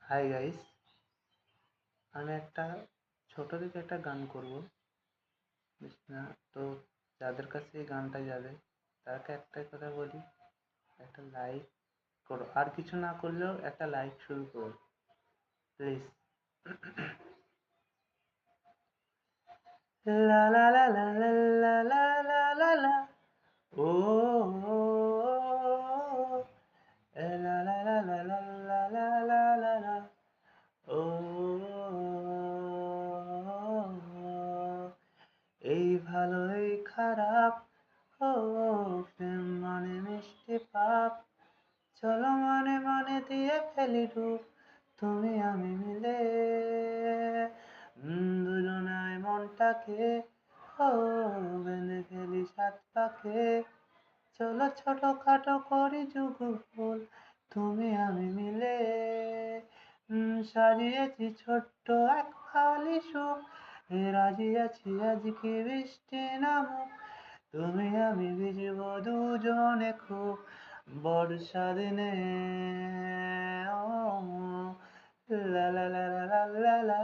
Hi guys, আমি একটা ছোট থেকে একটা গান করব। না তো যাদের কাছে এই গানটা যাবে তাকে একটাই কথা বলি, একটা লাইক করো। আর কিছু না করলেও একটা লাইক শুরু করো প্লিজ। লা লা লা লা লা লা লা লা লা লা ও লা লা লা লা লা লা লা লা লা লা ও এই ভালো এই খারাপ, ও প্রেম মানে মিষ্টি পাপ, চলো মনে মনে দিয়ে ফেলি ডুব, তুমি আমি মিলে দুজনায় মনটাকে ও বেঁধে ফেলি সাত পাকে, চলো ছোট খাটো করি যুগল, তুমি আমি মিলে সাজিয়েছি ছোট্ট এক খালি সুখ, রাজি আছি আজকে বৃষ্টি নামুক, তুমি আমি ভিজব দুজনে খুব বর্ষা দিনে। ও লা লা লা লা লা লা লা